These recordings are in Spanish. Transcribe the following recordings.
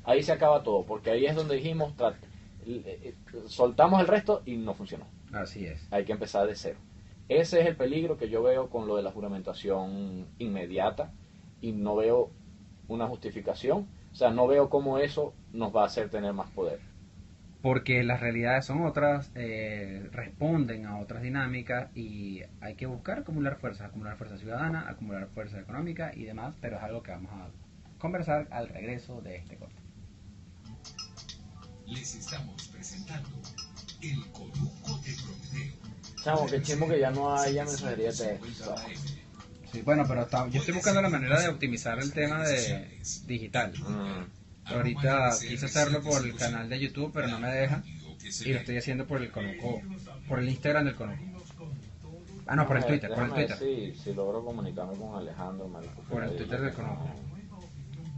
ahí se acaba todo, porque ahí es donde dijimos, soltamos el resto y no funcionó. Así es. Hay que empezar de cero. Ese es el peligro que yo veo con lo de la juramentación inmediata y no veo una justificación. O sea, no veo cómo eso nos va a hacer tener más poder. Porque las realidades son otras, responden a otras dinámicas y hay que buscar acumular fuerza ciudadana, acumular fuerza económica y demás, pero es algo que vamos a conversar al regreso de este corte. Les estamos presentando el Conuco de Prometeo. Chamo, qué chimo que ya no haya mensajería de texto. Sí, bueno, pero yo estoy buscando la manera de optimizar el tema de digital. Ahorita quise hacerlo por el canal de YouTube, pero no me deja. Y lo estoy haciendo por el Conuco, por el Instagram del Conuco. Ah, no, por el Twitter, por el Déjame Twitter. ver si logro comunicarme con Alejandro, marico. Por el Twitter del Conuco.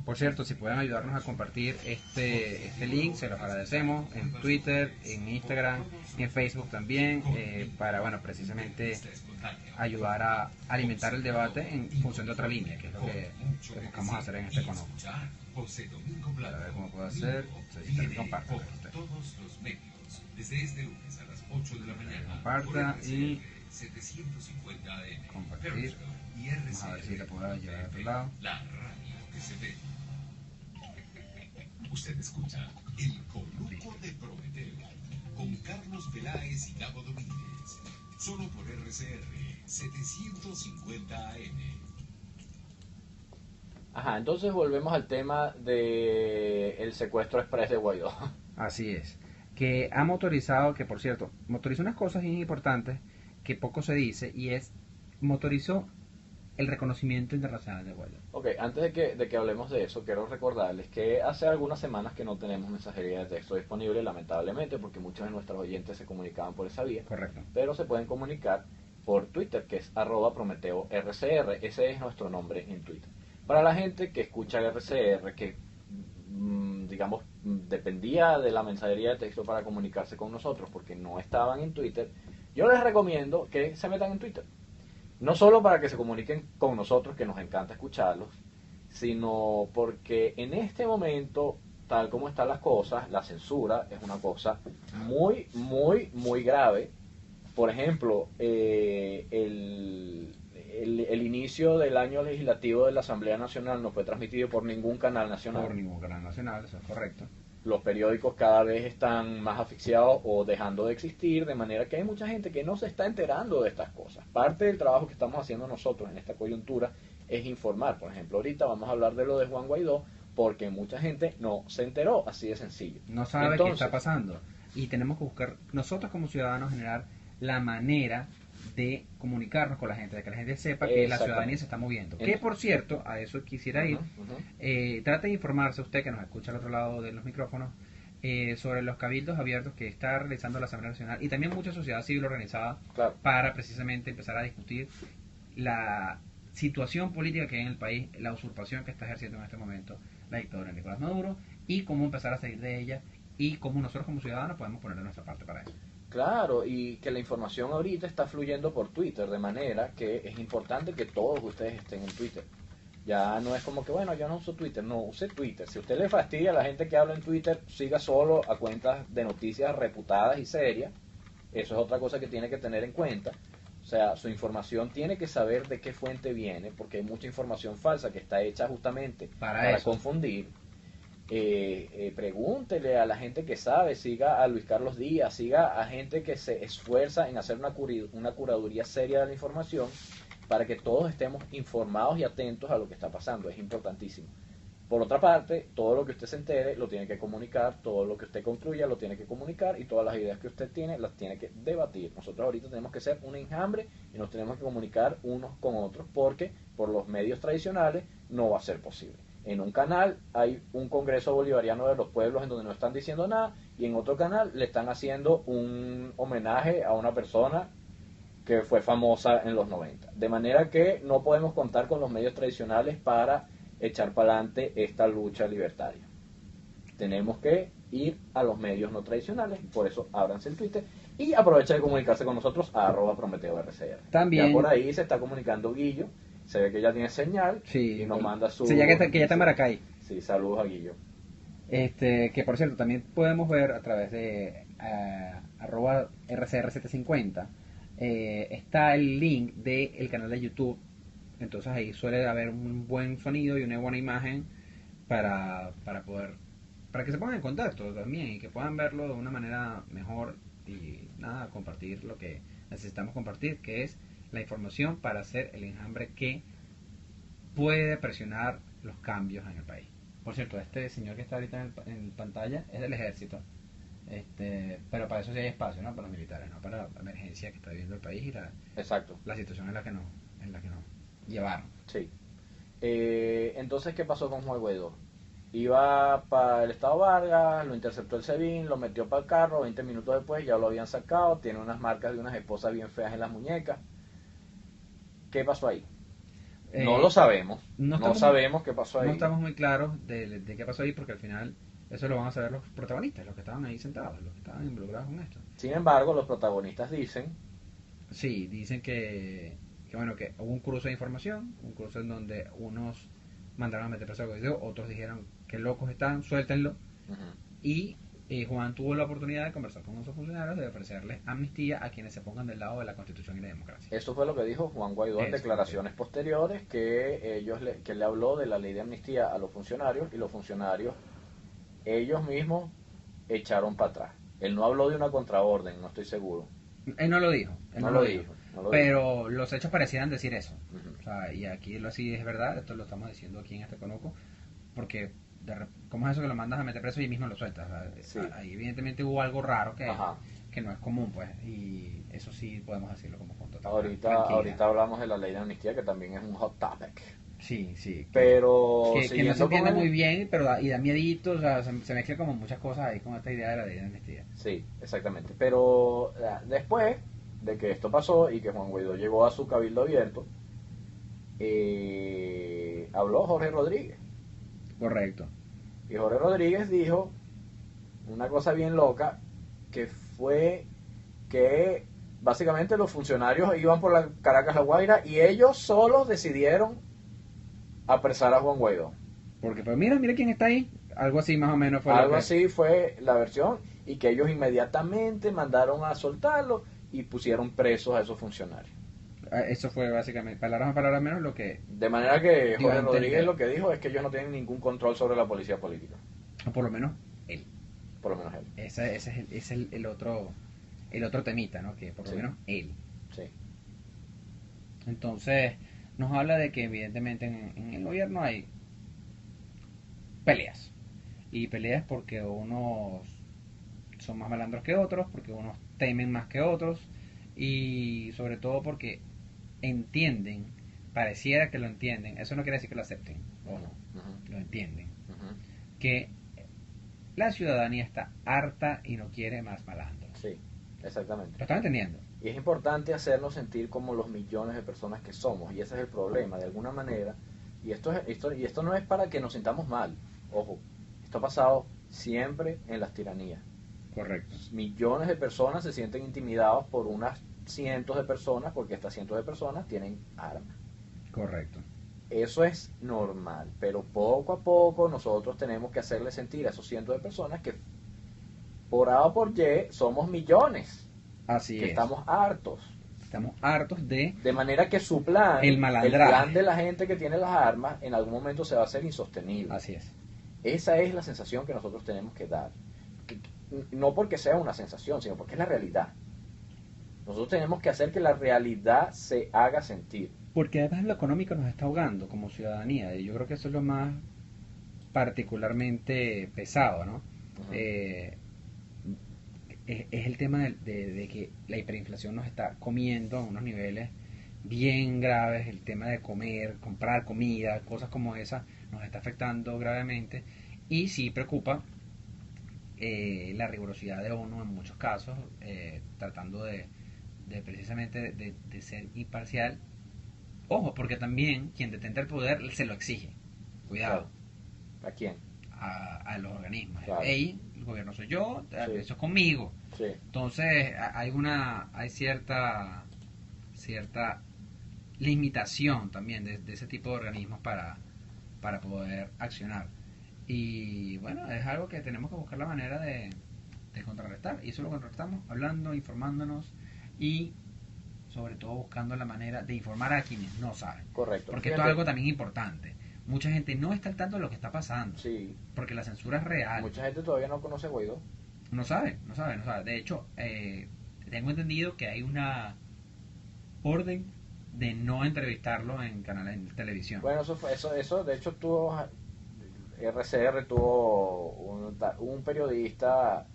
Por cierto, si pueden ayudarnos a compartir este link, se los agradecemos en Twitter, en Instagram, en Facebook también, para, bueno, precisamente ayudar a alimentar el debate en función de otra línea, que es lo que buscamos hacer en este Conuco. A ver cómo puedo hacer. Se comparta. Todos los medios, desde este lunes a las 8 de la mañana. Comparta y 750 AM. compartir. Vamos a ver si la puedo llevar a otro lado. La radio que se ve. Usted escucha el Conuco de Prometeo con Carlos Peláez y Gabo Domínguez. Solo por RCR 750 AM. Ajá, entonces volvemos al tema de el secuestro express de Guaidó. Así es. Que ha motorizado, que por cierto, motorizó unas cosas bien importantes que poco se dice, y es, motorizó el reconocimiento internacional de Guaidó. Ok, antes de que hablemos de eso, quiero recordarles que hace algunas semanas que no tenemos mensajería de texto disponible, lamentablemente, porque muchos de nuestros oyentes se comunicaban por esa vía. Correcto. Pero se pueden comunicar por Twitter, que es @PrometeoRCR. Ese es nuestro nombre en Twitter. Para la gente que escucha RCR, que digamos dependía de la mensajería de texto para comunicarse con nosotros, porque no estaban en Twitter, yo les recomiendo que se metan en Twitter. No solo para que se comuniquen con nosotros, que nos encanta escucharlos, sino porque en este momento, tal como están las cosas, la censura es una cosa muy, muy, muy grave. Por ejemplo, el inicio del año legislativo de la Asamblea Nacional no fue transmitido por ningún canal nacional. Por ningún canal nacional, eso es correcto. Los periódicos cada vez están más asfixiados o dejando de existir, de manera que hay mucha gente que no se está enterando de estas cosas. Parte del trabajo que estamos haciendo nosotros en esta coyuntura es informar. Por ejemplo, ahorita vamos a hablar de lo de Juan Guaidó, porque mucha gente no se enteró, así de sencillo. No sabe qué está pasando. Y tenemos que buscar, nosotros como ciudadanos, generar la manera de comunicarnos con la gente, de que la gente sepa que la ciudadanía se está moviendo. Que por cierto, a eso quisiera ir, trate de informarse usted que nos escucha al otro lado de los micrófonos, sobre los cabildos abiertos que está realizando la Asamblea Nacional y también mucha sociedad civil organizada, claro, para precisamente empezar a discutir la situación política que hay en el país, la usurpación que está ejerciendo en este momento la dictadura de Nicolás Maduro y cómo empezar a salir de ella y cómo nosotros como ciudadanos podemos poner de nuestra parte para eso. Claro, y que la información ahorita está fluyendo por Twitter, de manera que es importante que todos ustedes estén en Twitter. Ya no es como que, bueno, yo no uso Twitter, no, use Twitter. Si usted le fastidia a la gente que habla en Twitter, siga solo a cuentas de noticias reputadas y serias. Eso es otra cosa que tiene que tener en cuenta. O sea, su información tiene que saber de qué fuente viene, porque hay mucha información falsa que está hecha justamente para confundir. Pregúntele a la gente que sabe, siga a Luis Carlos Díaz, siga a gente que se esfuerza en hacer una curaduría seria de la información para que todos estemos informados y atentos a lo que está pasando. Es importantísimo. Por otra parte, todo lo que usted se entere lo tiene que comunicar, todo lo que usted construya lo tiene que comunicar y todas las ideas que usted tiene las tiene que debatir. Nosotros ahorita tenemos que ser un enjambre y nos tenemos que comunicar unos con otros, porque por los medios tradicionales no va a ser posible. En un canal hay un Congreso Bolivariano de los Pueblos en donde no están diciendo nada, y en otro canal le están haciendo un homenaje a una persona que fue famosa en los 90. De manera que no podemos contar con los medios tradicionales para echar para adelante esta lucha libertaria. Tenemos que ir a los medios no tradicionales, por eso ábranse el Twitter y aprovecha de comunicarse con nosotros a @PrometeoRCR. También, ya por ahí se está comunicando Guillo, se ve que ya tiene señal, sí, y nos manda su... Sí, que ya está en Maracay. Sí, saludos a Guillo. Que por cierto, también podemos ver a través de arroba RCR750, está el link del canal de YouTube. Entonces ahí suele haber un buen sonido y una buena imagen para poder, para que se pongan en contacto también y que puedan verlo de una manera mejor y nada, compartir lo que necesitamos compartir, que es la información para hacer el enjambre que puede presionar los cambios en el país. Por cierto, este señor que está ahorita en pantalla es del ejército, pero para eso sí hay espacio, ¿no? Para los militares, no para la emergencia que está viviendo el país y Exacto. la situación en la que nos llevaron. Sí. Entonces, ¿qué pasó con Juan Guaidó? Iba para el estado Vargas, lo interceptó el SEBIN, lo metió para el carro, 20 minutos después ya lo habían sacado, tiene unas marcas de unas esposas bien feas en las muñecas. ¿Qué pasó ahí? No lo sabemos, no sabemos qué pasó ahí. No estamos muy claros de qué pasó ahí porque al final eso lo van a saber los protagonistas, los que estaban ahí sentados, los que estaban involucrados con esto. Sin embargo, los protagonistas dicen... Sí, dicen que bueno, que hubo un cruce de información, un cruce en donde unos mandaron a meter preso a Guaidó, otros dijeron que locos están, suéltenlo. Y Juan tuvo la oportunidad de conversar con esos funcionarios, de ofrecerles amnistía a quienes se pongan del lado de la Constitución y la democracia. Eso fue lo que dijo Juan Guaidó en declaraciones posteriores, que que le habló de la ley de amnistía a los funcionarios y los funcionarios ellos mismos echaron para atrás. Él no habló de una contraorden, no estoy seguro. Él no lo dijo. No lo dijo. Pero los hechos parecieran decir eso. O sea, y aquí lo sí es verdad, esto lo estamos diciendo aquí en este conuco, porque ¿cómo es eso que lo mandas a meter preso y mismo lo sueltas? O sea, sí. Ahí evidentemente hubo algo raro que no es común, pues, y eso sí podemos decirlo como con total ahorita hablamos de la ley de amnistía, que también es un hot topic. Sí, sí. Pero que no se entiende muy bien, pero da miedito, o sea, se mezcla como muchas cosas ahí con esta idea de la ley de amnistía. Sí, exactamente. Pero después de que esto pasó y que Juan Guaidó llegó a su cabildo abierto, habló Jorge Rodríguez. Correcto. Y Jorge Rodríguez dijo una cosa bien loca, que fue que básicamente los funcionarios iban por la Caracas La Guaira y ellos solos decidieron apresar a Juan Guaidó. Porque pues mira quién está ahí. Algo así más o menos fue. Algo así fue la versión, y que ellos inmediatamente mandaron a soltarlo y pusieron presos a esos funcionarios. Eso fue básicamente, palabras menos, lo que... De manera que Jorge Rodríguez lo que dijo es que ellos no tienen ningún control sobre la policía política. O por lo menos él. Por lo menos él. Ese es el otro temita, ¿no? Que por lo menos él. Sí. Entonces, nos habla de que evidentemente en el gobierno hay peleas. Y peleas porque unos son más malandros que otros, porque unos temen más que otros, y sobre todo porque entienden, pareciera que lo entienden, eso no quiere decir que lo acepten, lo entienden, que la ciudadanía está harta y no quiere más malandros. Sí, exactamente. Lo están entendiendo. Y es importante hacernos sentir como los millones de personas que somos, y ese es el problema, de alguna manera, y esto no es para que nos sintamos mal, ojo, esto ha pasado siempre en las tiranías. Correcto. Millones de personas se sienten intimidados por unas cientos de personas, porque estas cientos de personas tienen armas. Correcto. Eso es normal, pero poco a poco nosotros tenemos que hacerle sentir a esos cientos de personas que por A o por Y somos millones. Así que es. Estamos hartos. Estamos hartos de manera que su plan, el plan de la gente que tiene las armas, en algún momento se va a hacer insostenible. Así es. Esa es la sensación que nosotros tenemos que dar. No porque sea una sensación, sino porque es la realidad. Nosotros tenemos que hacer que la realidad se haga sentir. Porque además lo económico nos está ahogando como ciudadanía, y yo creo que eso es lo más particularmente pesado, ¿no? Es el tema de que la hiperinflación nos está comiendo a unos niveles bien graves. El tema de comprar comida, cosas como esa, nos está afectando gravemente, y sí preocupa la rigurosidad de ONU en muchos casos, tratando de precisamente de ser imparcial. Ojo, porque también quien detenta el poder se lo exige. Cuidado. Claro. ¿A quién? A los organismos. Claro. Ey, el gobierno soy yo, Sí. eso es conmigo. Sí. Entonces hay cierta limitación también de ese tipo de organismos para poder accionar. Y bueno, es algo que tenemos que buscar la manera de contrarrestar. Y eso lo contrarrestamos hablando, informándonos y sobre todo buscando la manera de informar a quienes no saben. Correcto. Porque esto es algo también importante. Mucha gente no está al tanto de lo que está pasando. Sí. Porque la censura es real. Mucha gente todavía no conoce a Guaidó. No sabe. De hecho, tengo entendido que hay una orden de no entrevistarlo en canales de televisión. Bueno, eso de hecho RCR tuvo un periodista,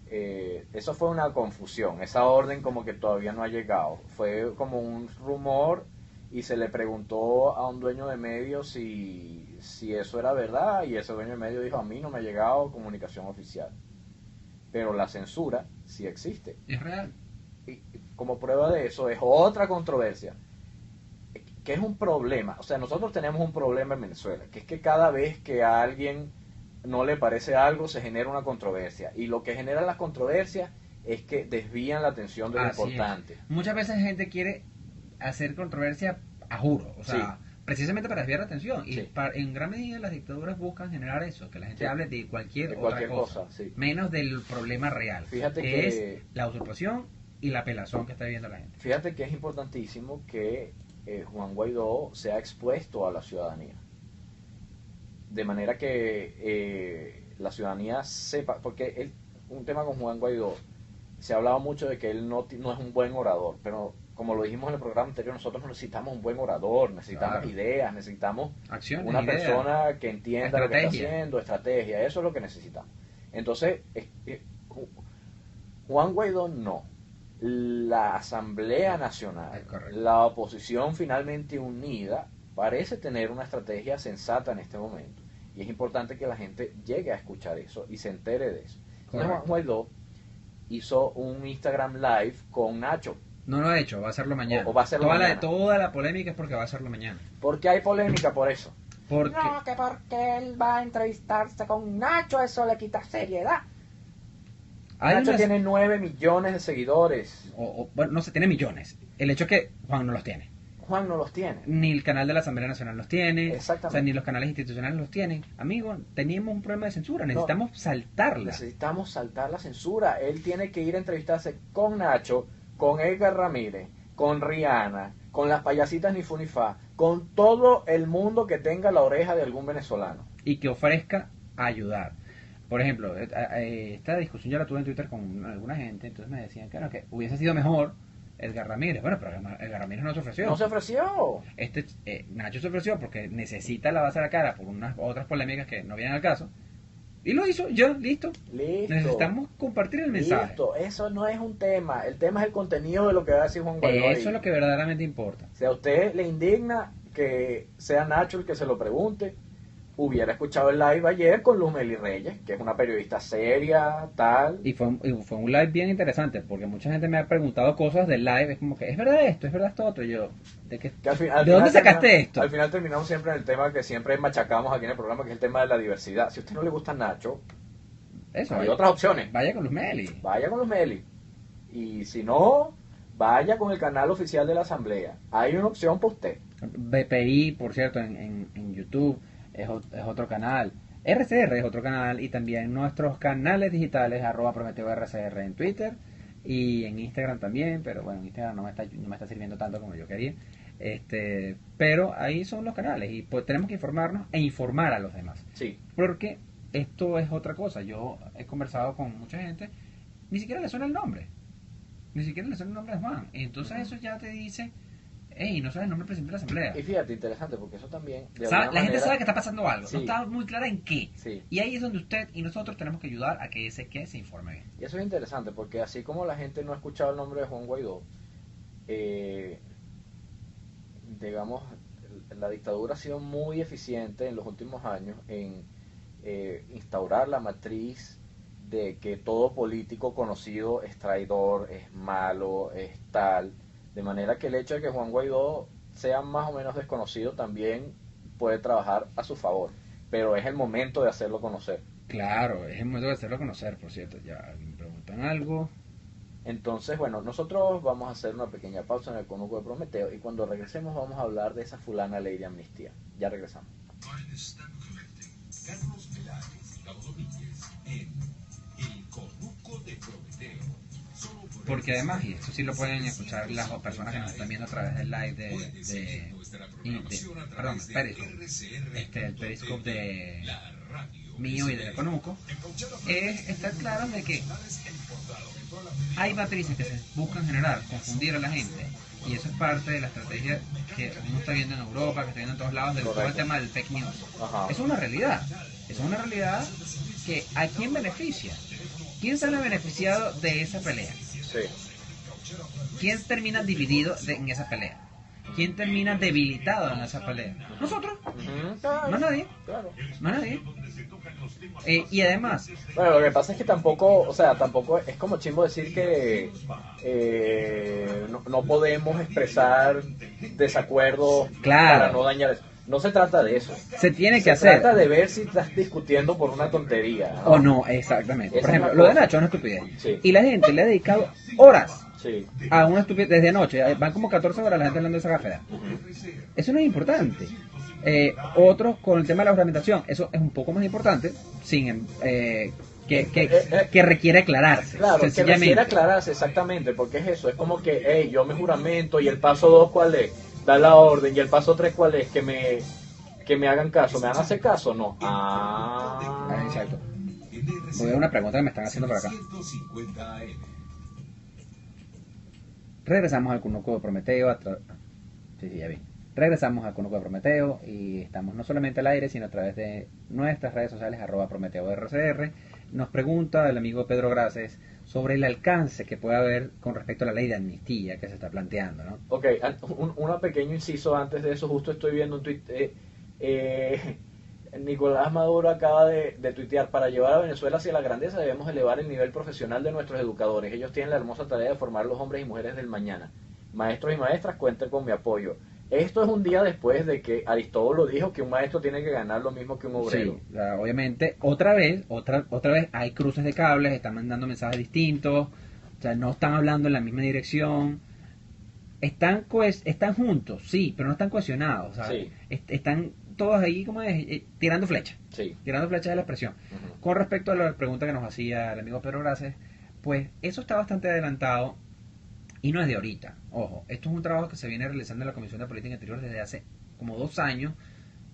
eso fue una confusión, esa orden como que todavía no ha llegado, fue como un rumor y se le preguntó a un dueño de medios si eso era verdad y ese dueño de medios dijo: a mí no me ha llegado comunicación oficial, pero la censura sí existe. Es real. Y como prueba de eso es otra controversia, que es un problema. O sea, nosotros tenemos un problema en Venezuela, que es que cada vez que a alguien no le parece algo, se genera una controversia. Y lo que genera las controversias es que desvían la atención de lo Así importante. es. Muchas veces la gente quiere hacer controversia a juro, o sea, Sí. precisamente para desviar la atención. Y Sí. En gran medida las dictaduras buscan generar eso, que la gente Sí. hable de cualquier De otra cosa, sí. menos del problema real, Fíjate que que es la usurpación y la pelazón que está viviendo la gente. Fíjate que es importantísimo que Juan Guaidó sea expuesto a la ciudadanía. De manera que la ciudadanía sepa, porque un tema con Juan Guaidó, se ha hablado mucho de que él no es un buen orador, pero como lo dijimos en el programa anterior, nosotros necesitamos un buen orador, necesitamos Claro. ideas, necesitamos Acciones, una ideas. persona que entienda lo que está Estrategia. haciendo, estrategia, eso es lo que necesitamos. Entonces, Juan Guaidó no. La Asamblea Nacional, Es correcto. la oposición finalmente unida, parece tener una estrategia sensata en este momento. Y es importante que la gente llegue a escuchar eso y se entere de eso. Entonces, Juan Guaidó hizo un Instagram Live con Nacho. No lo ha hecho, va a hacerlo mañana. O va a hacerlo mañana. Toda la polémica es porque va a hacerlo mañana. ¿Por qué hay polémica por eso? Porque No, que porque él va a entrevistarse con Nacho, eso le quita seriedad. hay Nacho unas- tiene 9 millones de seguidores. bueno, no se tiene millones. El hecho es que Juan no los tiene. Juan no los tiene. Ni el canal de la Asamblea Nacional los tiene. Exactamente. O sea, ni los canales institucionales los tienen. Amigo, teníamos un problema de censura. Necesitamos saltarla. Necesitamos saltar la censura. Él tiene que ir a entrevistarse con Nacho, con Edgar Ramírez, con Rihanna, con las payasitas ni fu ni fa, con todo el mundo que tenga la oreja de algún venezolano. Y que ofrezca ayudar. Por ejemplo, esta discusión yo la tuve en Twitter con alguna gente. Entonces me decían que, no, que hubiese sido mejor Edgar Ramírez. Bueno, pero Edgar Ramírez no se ofreció. No se ofreció. Nacho se ofreció porque necesita lavarse la cara por unas otras polémicas que no vienen al caso. Y lo hizo, ya, listo. Listo. Necesitamos compartir el mensaje. Listo. Eso no es un tema. El tema es el contenido de lo que va a decir Juan Guaidó. Eso es lo que verdaderamente importa. Si a usted le indigna que sea Nacho el que se lo pregunte, hubiera escuchado el live ayer con Luz Meli Reyes, que es una periodista seria, tal. Y fue un live bien interesante, porque mucha gente me ha preguntado cosas del live. Es como que, ¿es verdad esto? ¿Es verdad esto otro? Y yo, ¿de qué? Que al ¿De dónde sacaste esto? Al final terminamos siempre en el tema que siempre machacamos aquí en el programa, que es el tema de la diversidad. Si a usted no le gusta Nacho, Eso, hay vaya, otras opciones. vaya con los Meli. Vaya con Luz Meli. Y si no, vaya con el canal oficial de la Asamblea. Hay una opción para usted. BPI, por cierto, en YouTube es otro canal. RCR es otro canal. Y también nuestros canales digitales, @PrometeoRCR en Twitter y en Instagram también. Pero bueno, en Instagram no me está sirviendo tanto como yo quería. Pero ahí son los canales. Y pues tenemos que informarnos e informar a los demás. Sí. Porque esto es otra cosa. Yo he conversado con mucha gente, ni siquiera le suena el nombre. Ni siquiera le suena el nombre de Juan. Y entonces eso ya te dice, hey, no sabes el nombre del presidente de la Asamblea. Y fíjate, interesante, porque eso también... de La alguna gente manera- sabe que está pasando algo, Sí. no está muy clara en qué. Sí. Y ahí es donde usted y nosotros tenemos que ayudar a que ese qué se informe bien. Y eso es interesante, porque así como la gente no ha escuchado el nombre de Juan Guaidó, digamos, la dictadura ha sido muy eficiente en los últimos años en instaurar la matriz de que todo político conocido es traidor, es malo, es tal, de manera que el hecho de que Juan Guaidó sea más o menos desconocido también puede trabajar a su favor, pero es el momento de hacerlo conocer. Claro, es el momento de hacerlo conocer, por cierto. Ya me preguntan algo. Entonces, bueno, nosotros vamos a hacer una pequeña pausa en el conuco de Prometeo y cuando regresemos vamos a hablar de esa fulana ley de amnistía. Ya regresamos. Carlos Peláez Gabo Domínguez en El Conuco de Prometeo. Solo por Porque además, y esto sí lo pueden escuchar las personas que nos están viendo a través del live de Periscope, el Periscope de mío y de Conuco, es estar claro de que hay matrices que se buscan generar, confundir a la gente, y eso es parte de la estrategia que uno está viendo en Europa, que está viendo en todos lados, de todo el tema del fake news. Ajá. Es una realidad, que ¿a quién beneficia? ¿Quién sale beneficiado de esa pelea? Sí. ¿Quién termina dividido en esa pelea? ¿Quién termina debilitado en esa pelea? Nosotros, Ujú. más nadie, Claro. más nadie. Y además, Bueno, lo que pasa es que tampoco es como chimbo decir que no podemos expresar desacuerdos Claro. para no dañar eso. No se trata de eso. se tiene que Se hacer, trata de ver si estás discutiendo por una tontería. ¿no? o no, exactamente. Esa Por es ejemplo, la lo de cosa. Nacho es una estupidez. Sí. Y la gente le ha dedicado horas Sí. a una estupidez desde anoche. Van como 14 horas la gente hablando de esa gafera. Eso no es importante. Otros con el tema de la juramentación, eso es un poco más importante, que requiere aclararse. Claro, que sencillamente. requiere aclararse exactamente, porque es eso, es como que, hey, yo me juramento y el paso 2 ¿cuál es? Da la orden, y el paso 3 ¿cuál es? Que me hagan caso, ¿me van a hacer caso? No. Ah, exacto. Voy a ver una pregunta que me están haciendo por acá. 150 AM. Regresamos al Conuco de Prometeo. Sí, ya vi. Regresamos al Conuco de Prometeo y estamos no solamente al aire, sino a través de nuestras redes sociales, @PrometeoRCR. Nos pregunta el amigo Pedro Graces sobre el alcance que puede haber con respecto a la ley de amnistía que se está planteando, ¿no? Ok, un pequeño inciso antes de eso, justo estoy viendo un tuit. Nicolás Maduro acaba de tuitear: para llevar a Venezuela hacia la grandeza debemos elevar el nivel profesional de nuestros educadores. Ellos tienen la hermosa tarea de formar los hombres y mujeres del mañana. Maestros y maestras, cuenten con mi apoyo. Esto es un día después de que Aristóbulo dijo que un maestro tiene que ganar lo mismo que un obrero. Sí, o sea, obviamente, otra vez hay cruces de cables, están mandando mensajes distintos, o sea, no están hablando en la misma dirección. Están juntos, sí, pero no están cohesionados, ¿sabes? Sí. Están todos ahí como tirando flechas. Sí. Tirando flechas de la expresión. Ujú. Con respecto a la pregunta que nos hacía el amigo Pedro Graces, pues eso está bastante adelantado y no es de ahorita. Ojo, esto es un trabajo que se viene realizando en la Comisión de Política Interior desde hace como 2 años,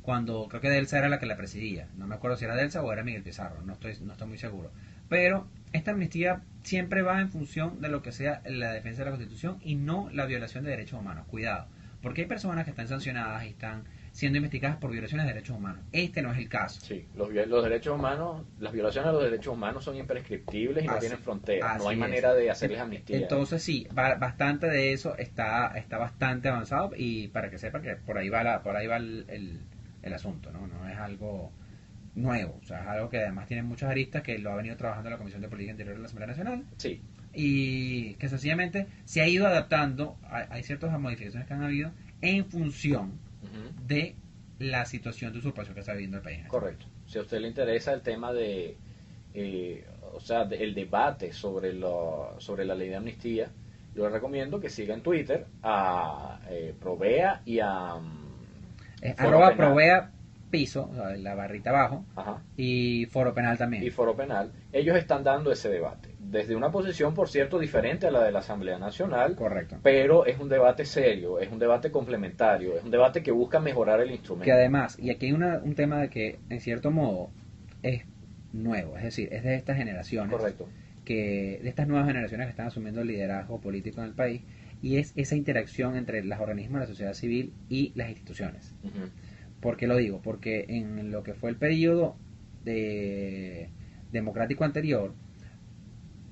cuando creo que Delsa era la que la presidía. No me acuerdo si era Delsa o era Miguel Pizarro, no estoy muy seguro. Pero esta amnistía siempre va en función de lo que sea la defensa de la Constitución y no la violación de derechos humanos. Cuidado, porque hay personas que están sancionadas y están siendo investigadas por violaciones de derechos humanos. Este no es el caso. Sí, los derechos humanos, las violaciones a los derechos humanos son imprescriptibles y no Así- tienen fronteras. No hay así es. manera de hacerles amnistía. Entonces sí, bastante de eso está bastante avanzado, y para que sepan que por ahí va el asunto, ¿no? No es algo nuevo, o sea, es algo que además tiene muchas aristas, que lo ha venido trabajando la Comisión de Política Interior de la Asamblea Nacional, Sí. y que sencillamente se ha ido adaptando. Hay ciertas modificaciones que han habido en función Ujú. de la situación de usurpación que está viviendo el país. Correcto. Si a usted le interesa el tema de, el debate sobre la ley de amnistía, yo le recomiendo que siga en Twitter a Provea y a Foro @ Penal. Provea piso, o sea, la barrita abajo, Ajá, y Foro Penal también. y Foro Penal. Ellos están dando ese debate desde una posición, por cierto, diferente a la de la Asamblea Nacional, Correcto. pero es un debate serio, es un debate complementario, es un debate que busca mejorar el instrumento. Que además, y aquí hay un tema de que en cierto modo es nuevo, es decir, es de estas generaciones, Correcto. de estas nuevas generaciones que están asumiendo el liderazgo político en el país, y es esa interacción entre los organismos de la sociedad civil y las instituciones. Ujú. ¿Por qué lo digo? Porque en lo que fue el periodo democrático anterior,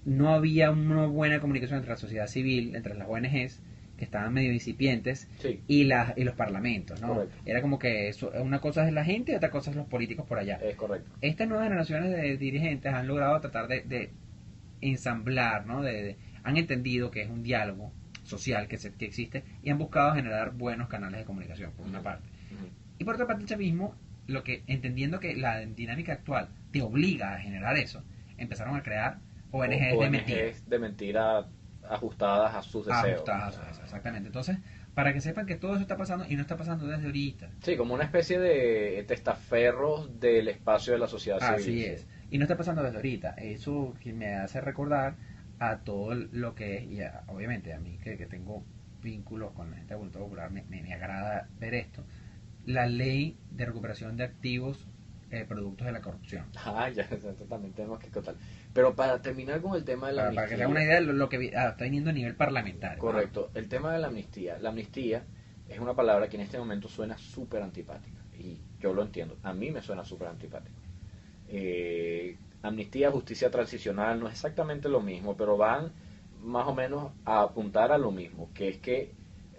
no había una buena comunicación entre la sociedad civil, entre las ONGs, que estaban medio incipientes, Sí. y los parlamentos, ¿no? Correcto. Era como que eso, una cosa es la gente y otra cosa es los políticos por allá. Es correcto. Estas nuevas generaciones de dirigentes han logrado tratar de ensamblar, ¿no? Han entendido que es un diálogo social que existe, y han buscado generar buenos canales de comunicación, por una parte. Ujú. Y por otra parte, el chavismo, entendiendo que la dinámica actual te obliga a generar eso, empezaron a crear ONGs de mentira. ONGs de mentira ajustadas a sus deseos. Ajustadas a eso, exactamente. Entonces, para que sepan que todo eso está pasando, y no está pasando desde ahorita. Sí, como una especie de testaferros del espacio de la sociedad Así civil. es. Y no está pasando desde ahorita. Eso que me hace recordar a todo lo que es, obviamente a mí que tengo vínculos con la gente de voluntad popular, me agrada ver esto. La ley de recuperación de activos productos de la corrupción. Ya, eso también tenemos que contar. Pero para terminar con el tema de la Para que se amnistía. haga una idea de lo que está viniendo a nivel parlamentario. Correcto. El tema de la amnistía. La amnistía es una palabra que en este momento suena súper antipática. Y yo lo entiendo. A mí me suena súper antipático. Amnistía, justicia transicional no es exactamente lo mismo, pero van más o menos a apuntar a lo mismo, que es que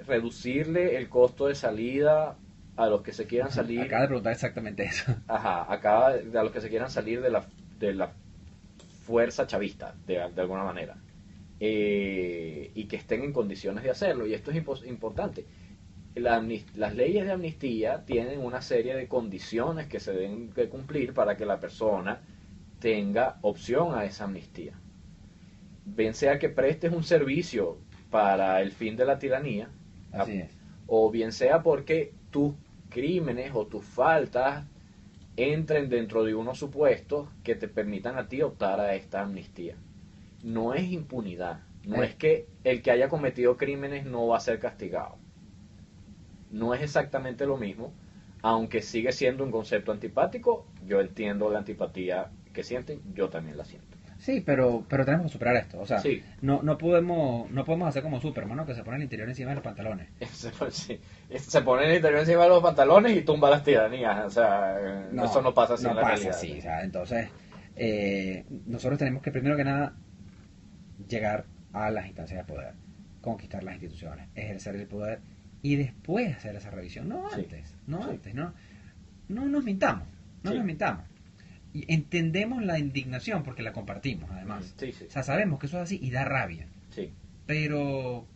reducirle el costo de salida a los que se quieran salir. Acaba de preguntar exactamente eso. A los que se quieran salir de la fuerza chavista, de alguna manera. Y que estén en condiciones de hacerlo. Y esto es importante. Las leyes de amnistía tienen una serie de condiciones que se deben de cumplir para que la persona tenga opción a esa amnistía. Bien sea que prestes un servicio para el fin de la tiranía, Así es. o bien sea porque tus crímenes o tus faltas entren dentro de unos supuestos que te permitan a ti optar a esta amnistía. No es impunidad, no es que el que haya cometido crímenes no va a ser castigado. No es exactamente lo mismo, aunque sigue siendo un concepto antipático. Yo entiendo la antipatía que sienten, yo también la siento. Sí, pero tenemos que superar esto. O sea, Sí. no podemos hacer como Superman, ¿no? Que se pone el interior encima de los pantalones. Se pone el interior encima de los pantalones y tumba las tiranías. O sea, eso no pasa así en la pasa realidad. así, o sea, entonces, nosotros tenemos que primero que nada llegar a las instancias de poder, conquistar las instituciones, ejercer el poder y después hacer esa revisión. No Sí. antes, no Sí. antes, no nos mintamos, no Sí. nos mintamos. Y entendemos la indignación porque la compartimos, además. Sí, sí. O sea, sabemos que eso es así y da rabia. Sí. Pero,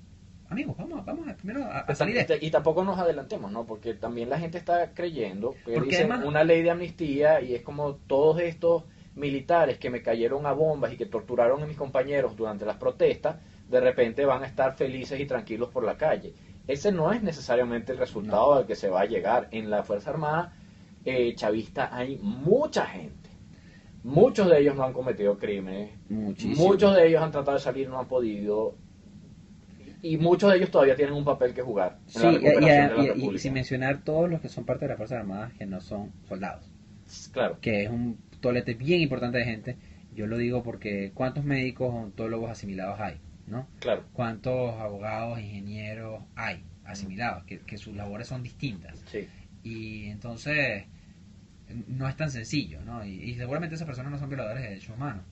amigos, vamos primero a salir de esto. Y tampoco nos adelantemos, ¿no? Porque también la gente está creyendo que Porque dicen además- una ley de amnistía y es como todos estos militares que me cayeron a bombas y que torturaron a mis compañeros durante las protestas, de repente van a estar felices y tranquilos por la calle. Ese no es necesariamente el resultado al que se va a llegar. En la Fuerza Armada chavista hay mucha gente. Muchos de ellos no han cometido crímenes. Muchísimo. Muchos de ellos han tratado de salir, no han podido. Y muchos de ellos todavía tienen un papel que jugar en Sí, la recuperación de la y República. sin mencionar todos los que son parte de las Fuerzas Armadas que no son soldados, Claro, que es un tolete bien importante de gente. Yo lo digo porque ¿cuántos médicos odontólogos asimilados hay? ¿No? claro. ¿Cuántos abogados, ingenieros hay asimilados? Que sus labores son distintas. Sí, Y entonces no es tan sencillo, ¿no? Y seguramente esas personas no son violadores de derechos humanos.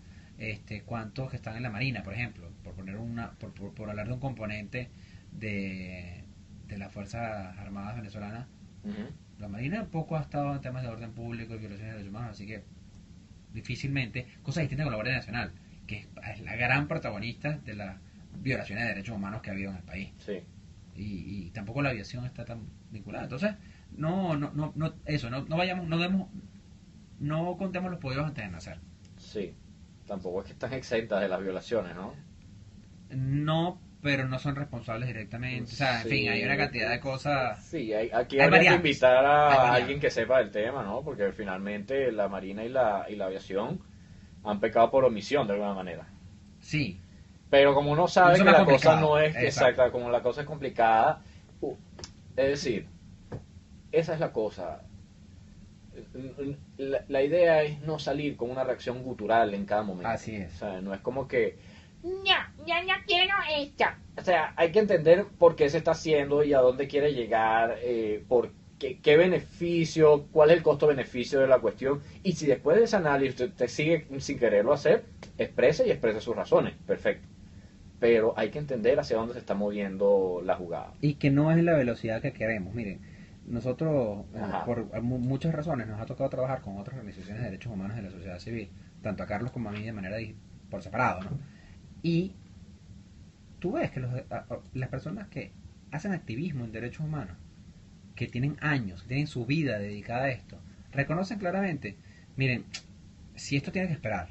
¿Cuántos que están en la Marina, por ejemplo? Por poner por hablar de un componente de las Fuerzas Armadas venezolanas. ujú, La Marina poco ha estado en temas de orden público y violaciones de derechos humanos, así que difícilmente, cosa distinta con la Guardia Nacional, que es la gran protagonista de las violaciones de derechos humanos que ha habido en el país. sí, Y tampoco la aviación está tan vinculada. Entonces, no vayamos, no contemos los pollos antes de nacer. sí. Tampoco es que están exentas de las violaciones, ¿no? No, pero no son responsables directamente. O sea, en Sí. fin, hay una cantidad de cosas. Sí, aquí Hay habría que variantes. invitar Hay a variantes. alguien que sepa del tema, ¿no? Porque finalmente la Marina y la aviación han pecado por omisión de alguna manera. Sí, Pero como uno sabe Eso que es más la cosa complicado. no es Exacto. exacta, como la cosa es complicada, es decir, esa es la cosa. La idea es no salir con una reacción gutural en cada momento. Así es. O sea, no es como que, Ya no quiero esta. o sea, hay que entender por qué se está haciendo y a dónde quiere llegar, por qué beneficio, cuál es el costo-beneficio de la cuestión. Y si después de ese análisis usted sigue sin quererlo hacer, exprese sus razones, perfecto. Pero hay que entender hacia dónde se está moviendo la jugada. y que no es la velocidad que queremos. Miren, nosotros, Ajá. por muchas razones, nos ha tocado trabajar con otras organizaciones de derechos humanos de la sociedad civil, tanto a Carlos como a mí de manera por separado, ¿no? Y tú ves que las personas que hacen activismo en derechos humanos, que tienen años, que tienen su vida dedicada a esto, reconocen claramente, miren, si esto tiene que esperar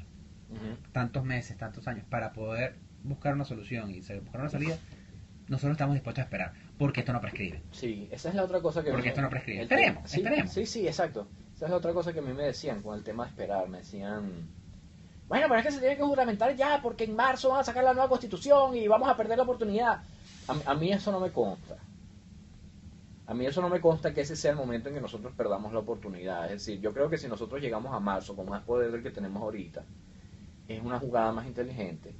Ujú. tantos meses, tantos años para poder buscar una solución y buscar una salida, nosotros estamos dispuestos a esperar, porque esto no prescribe. Sí, esa es la otra cosa que... Porque esto no prescribe. el tema- Esperemos. Sí, sí, exacto. Esa es la otra cosa que a mí me decían con el tema de esperar. Me decían, bueno, pero es que se tiene que juramentar ya, porque en marzo van a sacar la nueva constitución y vamos a perder la oportunidad. A mí eso no me consta. A mí eso no me consta que ese sea el momento en que nosotros perdamos la oportunidad. Es decir, yo creo que si nosotros llegamos a marzo con más poder del que tenemos ahorita, es una jugada más inteligente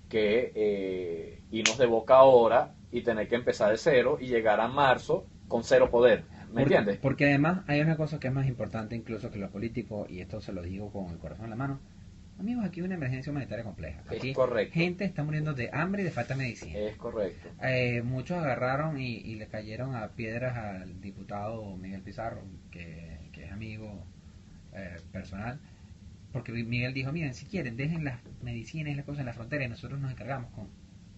que irnos de boca ahora y tener que empezar de cero y llegar a marzo con cero poder. ¿Me entiendes? Porque además hay una cosa que es más importante incluso que lo político, y esto se lo digo con el corazón en la mano. Amigos, aquí hay una emergencia humanitaria compleja. Aquí Es correcto. gente está muriendo de hambre y de falta de medicina. Es correcto. Muchos agarraron y le cayeron a piedras al diputado Miguel Pizarro, que es amigo personal, porque Miguel dijo, miren, si quieren, dejen las medicinas y las cosas en la frontera y nosotros nos encargamos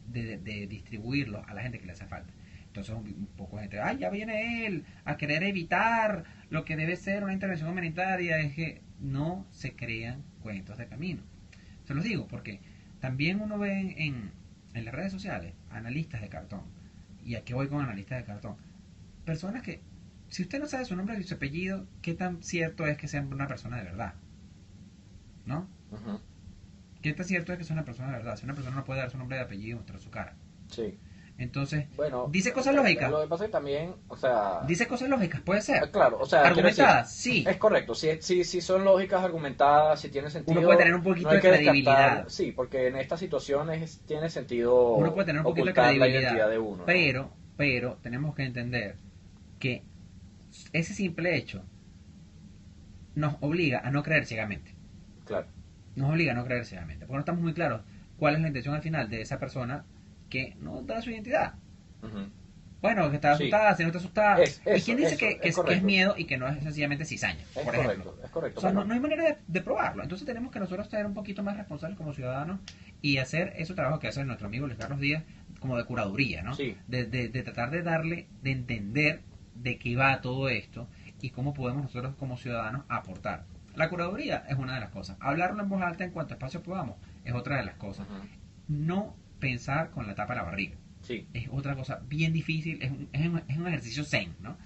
de distribuirlo a la gente que le hace falta. Entonces un poco de gente, ya viene él a querer evitar lo que debe ser una intervención humanitaria. Es que no se crean cuentos de camino. Se los digo porque también uno ve en las redes sociales analistas de cartón, y aquí voy con analistas de cartón, personas que, si usted no sabe su nombre y su apellido, ¿qué tan cierto es que sean una persona de verdad? ¿No? Uh-huh. ¿Qué tan cierto es que sea una persona de verdad? Si una persona no puede dar su nombre y apellido y mostrar su cara. Sí. Entonces, bueno, dice cosas lógicas. Lo que pasa es que también, o sea... Dice cosas lógicas, puede ser. Claro, o sea... Argumentadas, decir, sí. Es correcto, si son lógicas, argumentadas, si tiene sentido... Uno puede tener un poquito no de credibilidad. Sí, porque en estas situaciones tiene sentido... Uno puede tener un poquito de ocultar la credibilidad. identidad de uno, ¿no? Pero tenemos que entender que ese simple hecho nos obliga a no creer ciegamente. Claro. Nos obliga a no creer ciegamente. Porque no estamos muy claros cuál es la intención al final de esa persona que no da su identidad. Uh-huh. Bueno, que está asustada, si no está asustada. ¿Y quién dice que es miedo y que no es sencillamente cizaña? Es por correcto, ejemplo. es correcto. O sea, no hay manera de probarlo. Entonces tenemos que nosotros ser un poquito más responsables como ciudadanos y hacer ese trabajo que hace nuestro amigo Luis Carlos Díaz, como de curaduría, ¿no? Sí. De tratar de entender de qué va todo esto y cómo podemos nosotros como ciudadanos aportar. La curaduría es una de las cosas. Hablarlo en voz alta en cuanto espacio podamos es otra de las cosas. Uh-huh. No pensar con la tapa de la barriga. Sí. Es otra cosa bien difícil, es un ejercicio zen, ¿no?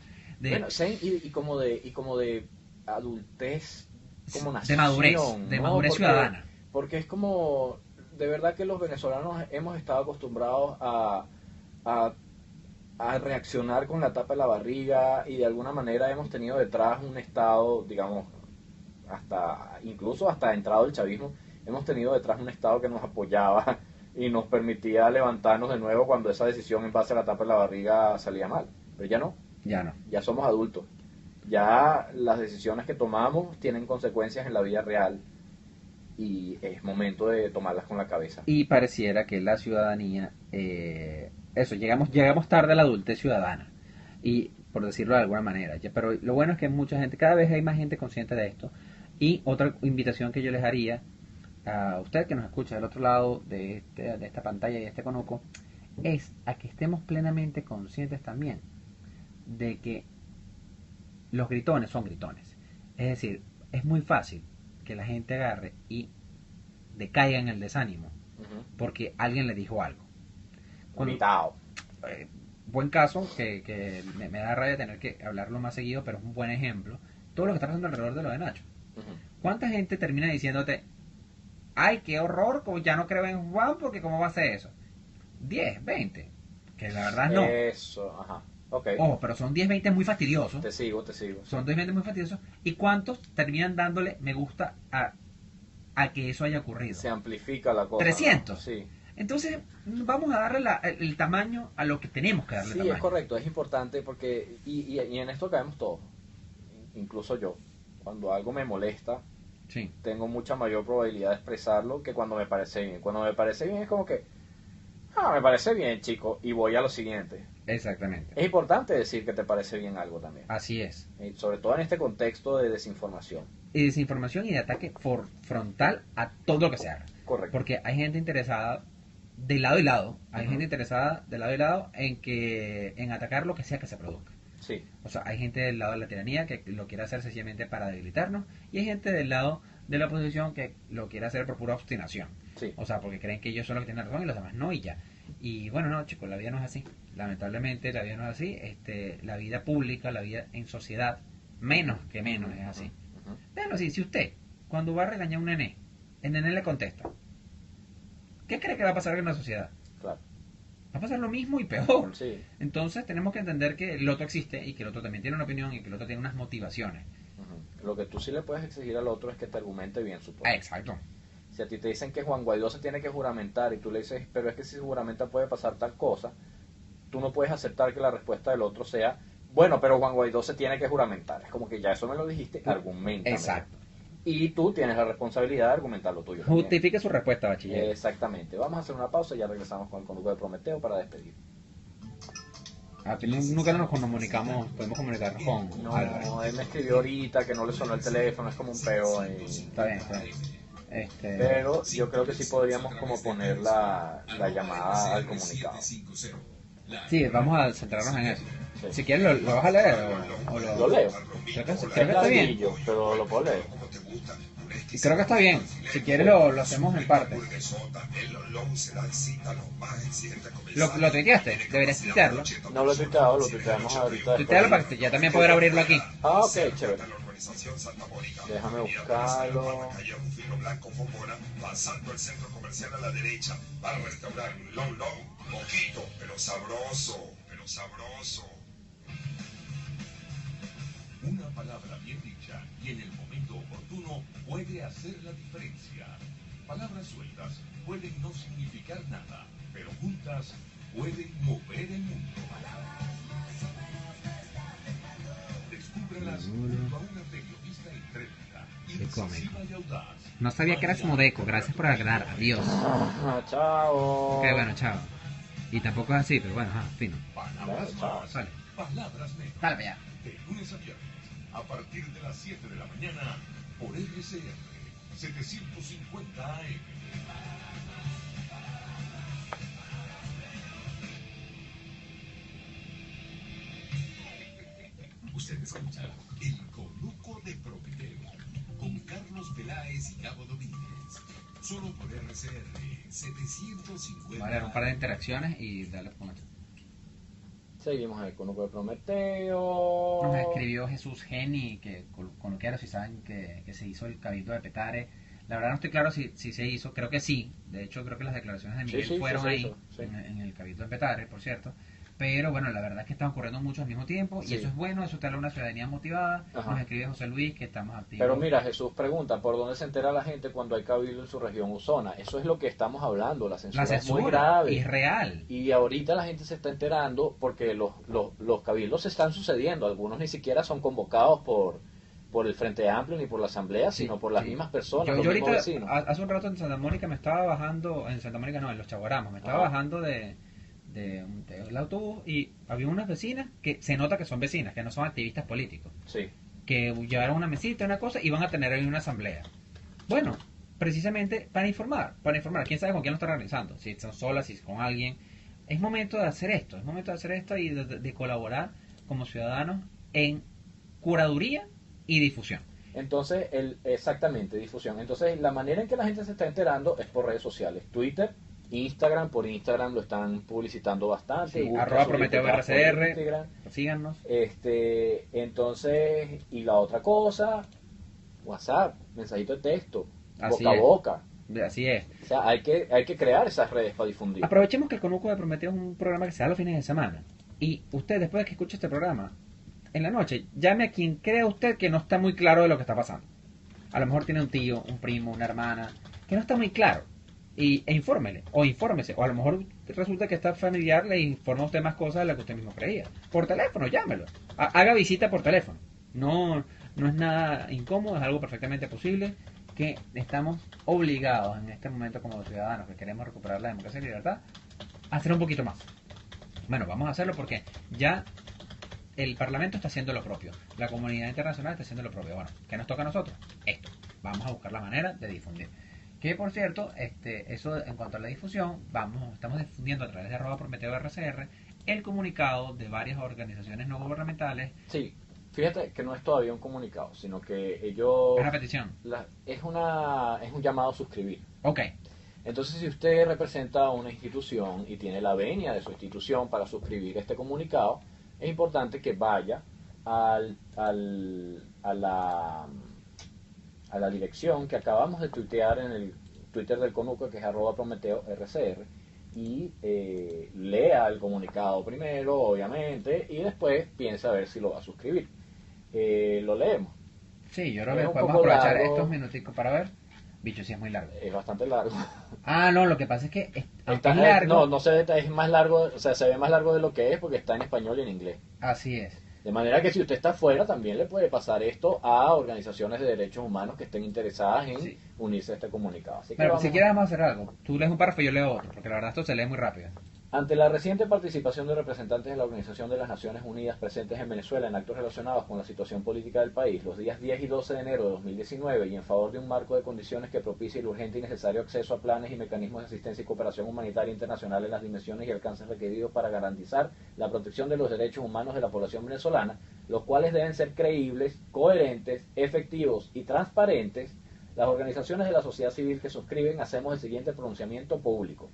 Bueno, zen y como de adultez, como nación, de madurez ciudadana. Porque es como, de verdad que los venezolanos hemos estado acostumbrados a reaccionar con la tapa de la barriga, y de alguna manera hemos tenido detrás un estado, digamos, incluso hasta entrado el chavismo, hemos tenido detrás un estado que nos apoyaba y nos permitía levantarnos de nuevo cuando esa decisión en base a la tapa de la barriga salía mal. Pero ya no. Ya somos adultos. Ya las decisiones que tomamos tienen consecuencias en la vida real y es momento de tomarlas con la cabeza. Y pareciera que la ciudadanía, llegamos tarde a la adultez ciudadana, y por decirlo de alguna manera. Pero lo bueno es que mucha gente, cada vez hay más gente consciente de esto. Y otra invitación que yo les haría a usted que nos escucha del otro lado de esta pantalla y de este conuco, es a que estemos plenamente conscientes también de que los gritones son gritones. Es decir, es muy fácil que la gente agarre y decaiga en el desánimo porque alguien le dijo algo. Buen caso, que me da rabia tener que hablarlo más seguido, pero es un buen ejemplo. Todo lo que está pasando alrededor de lo de Nacho. ¿Cuánta gente termina diciéndote, ay, qué horror, como ya no creo en Juan, porque cómo va a ser eso? 10, 20, que la verdad no. Eso, ajá. Okay. Ojo, pero son 10, 20 muy fastidiosos. Te sigo. Son 10, 20 muy fastidiosos. ¿Y cuántos terminan dándole me gusta a que eso haya ocurrido? Se amplifica la cosa. 300. ¿No? Sí. Entonces, vamos a darle el tamaño a lo que tenemos que darle. Sí, tamaño. Es correcto, es importante porque, y en esto caemos todos, incluso yo. Cuando algo me molesta, sí, tengo mucha mayor probabilidad de expresarlo que cuando me parece bien. Cuando me parece bien es como que, me parece bien, chico, y voy a lo siguiente. Exactamente. Es importante decir que te parece bien algo también. Así es. Sobre todo en este contexto de desinformación. Y desinformación y de ataque frontal a todo lo que se haga. Correcto. Porque hay gente interesada de lado y lado. Hay gente interesada de lado y lado en atacar lo que sea que se produzca. Sí. O sea, hay gente del lado de la tiranía que lo quiere hacer sencillamente para debilitarnos, y hay gente del lado de la oposición que lo quiere hacer por pura obstinación. Sí. O sea, porque creen que ellos son los que tienen razón y los demás no, y ya. Y bueno, no, chicos, la vida no es así. Lamentablemente la vida no es así. La vida pública, la vida en sociedad, menos es así. Véanlo así, si usted, cuando va a regañar a un nené, el nene le contesta. ¿Qué cree que va a pasar en la sociedad? Claro. Va a pasar lo mismo y peor. Sí. Entonces tenemos que entender que el otro existe y que el otro también tiene una opinión y que el otro tiene unas motivaciones. Ujú. Lo que tú sí le puedes exigir al otro es que te argumente bien su punto. Exacto. Si a ti te dicen que Juan Guaidó se tiene que juramentar y tú le dices, pero es que si se juramenta puede pasar tal cosa, tú no puedes aceptar que la respuesta del otro sea, bueno, pero Juan Guaidó se tiene que juramentar. Es como que ya eso me lo dijiste, argumenta. Exacto. Y tú tienes la responsabilidad de argumentar lo tuyo. también. Justifique su respuesta, bachiller. Exactamente. Vamos a hacer una pausa y ya regresamos con el conducto de Prometeo para despedir. Nunca nos comunicamos, podemos comunicarnos con Álvarez. No, él me escribió ahorita que no le sonó el teléfono, es como un peo ahí. Está bien, está bien. Pero yo creo que sí podríamos como poner la llamada al comunicado. Sí, vamos a centrarnos en eso. Sí. Si quieres, ¿lo vas a leer o Lo leo. Creo que Es está bien. ladrillo, pero lo puedo leer. Y creo que está bien. Si quieres, lo hacemos en parte. ¿Lo tuiteaste? Deberías tuitearlo. No lo he tuiteado, lo tuiteamos ahorita. Tuitealo para que ya también poder abrirlo aquí. Ah, ok, chévere. Déjame buscarlo. Pasando el centro comercial a la derecha, para el restaurante Long Long, poquito, pero sabroso, pero sabroso. Una palabra bien dicha y en el momento oportuno puede hacer la diferencia. Palabras sueltas pueden no significar nada, pero juntas pueden mover el mundo. Descúbrelas junto a una periodista intrépida, incisiva y audaz. No sabía que eras modeco. Gracias por aclarar. Adiós. Chao. Ok, bueno, chao. Y tampoco es así, pero bueno, fino. Palabras chao. más, Vale. palabras menos. Dale para allá. De lunes a viernes, a partir de las 7 de la mañana, por RCR 750 AM. Usted escucha El Conuco de Prometeo con Carlos Peláez y Gabo Domínguez. Solo por RCR 750. Vale, un par de interacciones y dale con esto. Seguimos en el conuco de Prometeo. Nos escribió Jesús Geni, que coloquiaros si saben que se hizo el cabildo de Petare. La verdad no estoy claro si se hizo, creo que sí. De hecho creo que las declaraciones de Miguel Sí, fueron se ahí, hizo, sí. en el cabildo de Petare, por cierto. Pero bueno, la verdad es que están ocurriendo muchos al mismo tiempo Sí. y eso es bueno, eso te da una ciudadanía motivada. Ajá. Nos escribe José Luis que estamos activos. Pero mira, Jesús pregunta, ¿por dónde se entera la gente cuando hay cabildo en su región Usona? Eso es lo que estamos hablando, la censura, la censura es muy grave. es real. Y ahorita la gente se está enterando porque los cabildos se están sucediendo. Algunos ni siquiera son convocados por el Frente Amplio ni por la Asamblea, Sí, sino por las sí. mismas personas, Yo los mismos ahorita, vecinos. hace un rato en Santa Mónica me estaba bajando, en Santa Mónica no, en Los Chaguaramos, me estaba Ajá. bajando del autobús y había unas vecinas que se nota que son vecinas, que no son activistas políticos, Sí, que llevaron una mesita, una cosa, y van a tener ahí una asamblea. Bueno, precisamente para informar, quién sabe con quién lo está organizando, si son solas, si es con alguien. Es momento de hacer esto, y de colaborar como ciudadanos en curaduría y difusión. entonces, exactamente, difusión. Entonces, la manera en que la gente se está enterando es por redes sociales. Twitter, Instagram, por Instagram lo están publicitando bastante. Sí, Busca arroba su Prometeo diputado por RCR. Instagram. Síganos. Entonces, y la otra cosa, WhatsApp, mensajito de texto, Así boca a es. boca. Así es. O sea, hay que crear esas redes para difundir. Aprovechemos que el Conuco de Prometeo es un programa que se da los fines de semana. Y usted, después de que escuche este programa, en la noche, llame a quien crea usted que no está muy claro de lo que está pasando. A lo mejor tiene un tío, un primo, una hermana, que no está muy claro. E infórmele, o infórmese. O a lo mejor resulta que está familiar, le informa a usted más cosas de las que usted mismo creía. Por teléfono, llámelo. Haga visita por teléfono. No es nada incómodo, es algo perfectamente posible, que estamos obligados en este momento como ciudadanos que queremos recuperar la democracia y libertad a hacer un poquito más. Bueno, vamos a hacerlo porque ya el Parlamento está haciendo lo propio, la comunidad internacional está haciendo lo propio. Bueno, ¿qué nos toca a nosotros? Esto. Vamos a buscar la manera de difundir. Que por cierto, eso en cuanto a la difusión, estamos difundiendo a través de @Prometeo RCR el comunicado de varias organizaciones no gubernamentales. Sí, fíjate que no es todavía un comunicado, sino que ellos... Es una petición. Es un llamado a suscribir. Ok. Entonces, si usted representa una institución y tiene la venia de su institución para suscribir este comunicado, es importante que vaya a la dirección que acabamos de tuitear en el Twitter del Conuco, que es @PrometeoRCR, y lea el comunicado primero, obviamente, y después piensa a ver si lo va a suscribir. Lo leemos. Sí, yo creo Es que un podemos poco aprovechar largo. estos minuticos para ver. Bicho, sí es muy largo. Es bastante largo. Ah, no, lo que pasa es que aunque Está, es largo, no se ve, es más largo, o sea, se ve más largo de lo que es porque está en español y en inglés. así es. De manera que si usted está afuera, también le puede pasar esto a organizaciones de derechos humanos que estén interesadas en Sí. unirse a este comunicado. Así que Pero vamos. si quieres vamos a hacer algo. Tú lees un párrafo y yo leo otro, porque la verdad esto se lee muy rápido. Ante la reciente participación de representantes de la Organización de las Naciones Unidas presentes en Venezuela en actos relacionados con la situación política del país los días 10 y 12 de enero de 2019 y en favor de un marco de condiciones que propicie el urgente y necesario acceso a planes y mecanismos de asistencia y cooperación humanitaria internacional en las dimensiones y alcances requeridos para garantizar la protección de los derechos humanos de la población venezolana, los cuales deben ser creíbles, coherentes, efectivos y transparentes, las organizaciones de la sociedad civil que suscriben hacemos el siguiente pronunciamiento público.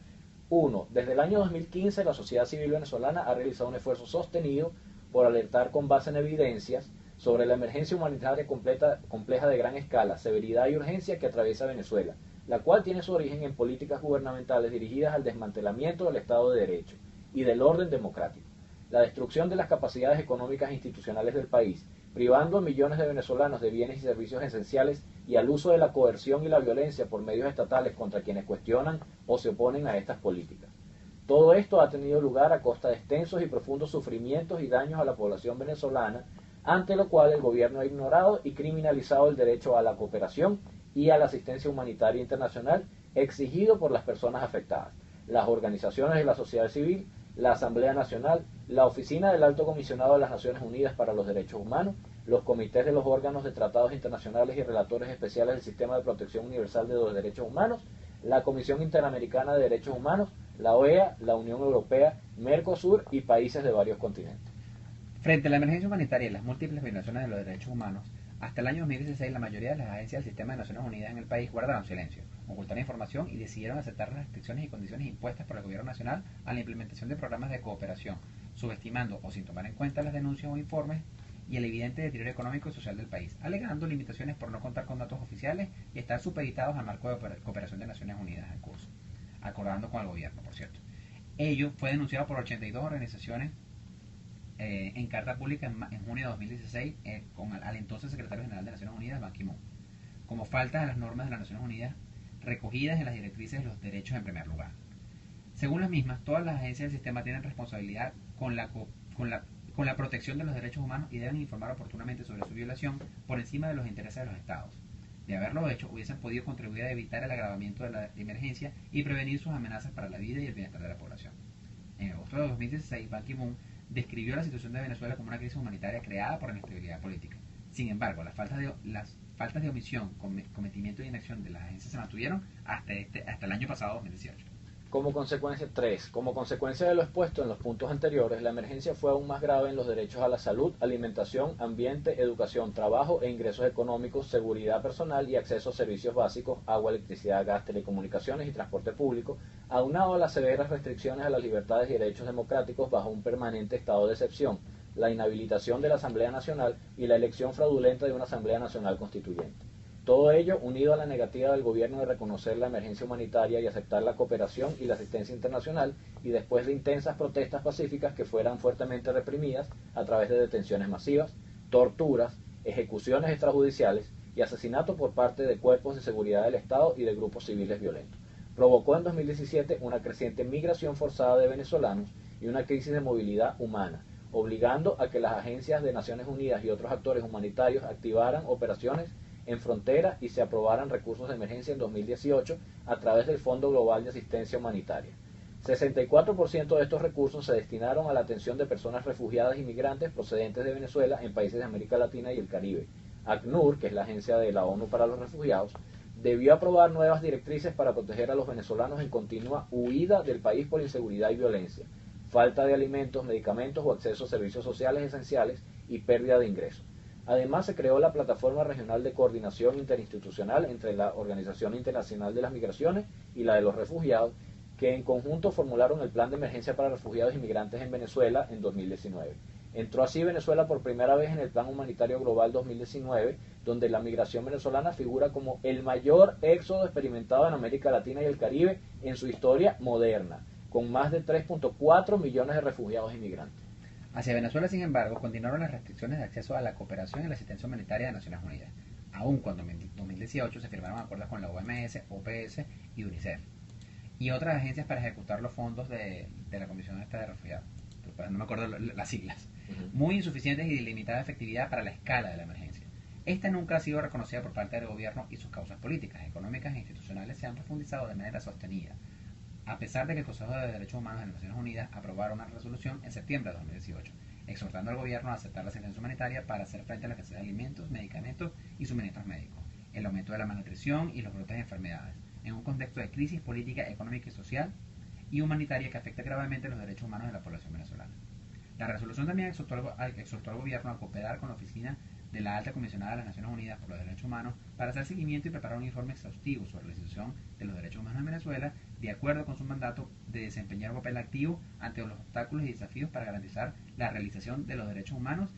1. Desde el año 2015 la sociedad civil venezolana ha realizado un esfuerzo sostenido por alertar con base en evidencias sobre la emergencia humanitaria compleja de gran escala, severidad y urgencia que atraviesa Venezuela, la cual tiene su origen en políticas gubernamentales dirigidas al desmantelamiento del Estado de Derecho y del orden democrático, la destrucción de las capacidades económicas e institucionales del país, privando a millones de venezolanos de bienes y servicios esenciales y al uso de la coerción y la violencia por medios estatales contra quienes cuestionan o se oponen a estas políticas. Todo esto ha tenido lugar a costa de extensos y profundos sufrimientos y daños a la población venezolana, ante lo cual el gobierno ha ignorado y criminalizado el derecho a la cooperación y a la asistencia humanitaria internacional exigido por las personas afectadas, las organizaciones de la sociedad civil, la Asamblea Nacional, la Oficina del Alto Comisionado de las Naciones Unidas para los Derechos Humanos, los comités de los órganos de tratados internacionales y relatores especiales del Sistema de Protección Universal de los Derechos Humanos, la Comisión Interamericana de Derechos Humanos, la OEA, la Unión Europea, Mercosur y países de varios continentes. Frente a la emergencia humanitaria y las múltiples violaciones de los derechos humanos, hasta el año 2016 la mayoría de las agencias del Sistema de Naciones Unidas en el país guardaron silencio, ocultaron información y decidieron aceptar las restricciones y condiciones impuestas por el gobierno nacional a la implementación de programas de cooperación, subestimando o sin tomar en cuenta las denuncias o informes y el evidente deterioro económico y social del país, alegando limitaciones por no contar con datos oficiales y estar supeditados al marco de cooperación de Naciones Unidas en curso, acordando con el gobierno, por cierto. Ello fue denunciado por 82 organizaciones en carta pública en junio de 2016 al entonces secretario general de Naciones Unidas, Ban Ki-moon, como falta de las normas de las Naciones Unidas recogidas en las directrices de los derechos en primer lugar. Según las mismas, todas las agencias del sistema tienen responsabilidad con la protección de los derechos humanos y deben informar oportunamente sobre su violación por encima de los intereses de los estados. De haberlo hecho, hubiesen podido contribuir a evitar el agravamiento de la emergencia y prevenir sus amenazas para la vida y el bienestar de la población. En agosto de 2016, Ban Ki-moon describió la situación de Venezuela como una crisis humanitaria creada por la inestabilidad política. Sin embargo, las faltas de omisión, cometimiento y inacción de las agencias se mantuvieron hasta el año pasado, 2018. Como consecuencia de lo expuesto en los puntos anteriores, la emergencia fue aún más grave en los derechos a la salud, alimentación, ambiente, educación, trabajo e ingresos económicos, seguridad personal y acceso a servicios básicos, agua, electricidad, gas, telecomunicaciones y transporte público, aunado a las severas restricciones a las libertades y derechos democráticos bajo un permanente estado de excepción, la inhabilitación de la Asamblea Nacional y la elección fraudulenta de una Asamblea Nacional Constituyente. Todo ello unido a la negativa del gobierno de reconocer la emergencia humanitaria y aceptar la cooperación y la asistencia internacional, y después de intensas protestas pacíficas que fueran fuertemente reprimidas a través de detenciones masivas, torturas, ejecuciones extrajudiciales y asesinatos por parte de cuerpos de seguridad del Estado y de grupos civiles violentos. Provocó en 2017 una creciente migración forzada de venezolanos y una crisis de movilidad humana, obligando a que las agencias de Naciones Unidas y otros actores humanitarios activaran operaciones en frontera y se aprobaran recursos de emergencia en 2018 a través del Fondo Global de Asistencia Humanitaria. 64% de estos recursos se destinaron a la atención de personas refugiadas y migrantes procedentes de Venezuela en países de América Latina y el Caribe. ACNUR, que es la agencia de la ONU para los refugiados, debió aprobar nuevas directrices para proteger a los venezolanos en continua huida del país por inseguridad y violencia, falta de alimentos, medicamentos o acceso a servicios sociales esenciales y pérdida de ingresos. Además, se creó la Plataforma Regional de Coordinación Interinstitucional entre la Organización Internacional de las Migraciones y la de los Refugiados, que en conjunto formularon el Plan de Emergencia para Refugiados y Migrantes en Venezuela en 2019. Entró así Venezuela por primera vez en el Plan Humanitario Global 2019, donde la migración venezolana figura como el mayor éxodo experimentado en América Latina y el Caribe en su historia moderna, con más de 3.4 millones de refugiados y migrantes. Hacia Venezuela, sin embargo, continuaron las restricciones de acceso a la cooperación y la asistencia humanitaria de Naciones Unidas, aun cuando en 2018 se firmaron acuerdos con la OMS, OPS y UNICEF, y otras agencias para ejecutar los fondos de la Comisión esta de Refugiados. No me acuerdo las siglas. Muy insuficientes y de limitada efectividad para la escala de la emergencia. Esta nunca ha sido reconocida por parte del gobierno y sus causas políticas, económicas e institucionales se han profundizado de manera sostenida, a pesar de que el Consejo de Derechos Humanos de las Naciones Unidas aprobara una resolución en septiembre de 2018, exhortando al gobierno a aceptar la asistencia humanitaria para hacer frente a la escasez de alimentos, medicamentos y suministros médicos, el aumento de la malnutrición y los brotes de enfermedades, en un contexto de crisis política, económica y social y humanitaria que afecta gravemente los derechos humanos de la población venezolana. La resolución también exhortó al gobierno a cooperar con la Oficina de la Alta Comisionada de las Naciones Unidas por los Derechos Humanos para hacer seguimiento y preparar un informe exhaustivo sobre la situación de los derechos humanos en Venezuela, de acuerdo con su mandato de desempeñar un papel activo ante los obstáculos y desafíos para garantizar la realización de los derechos humanos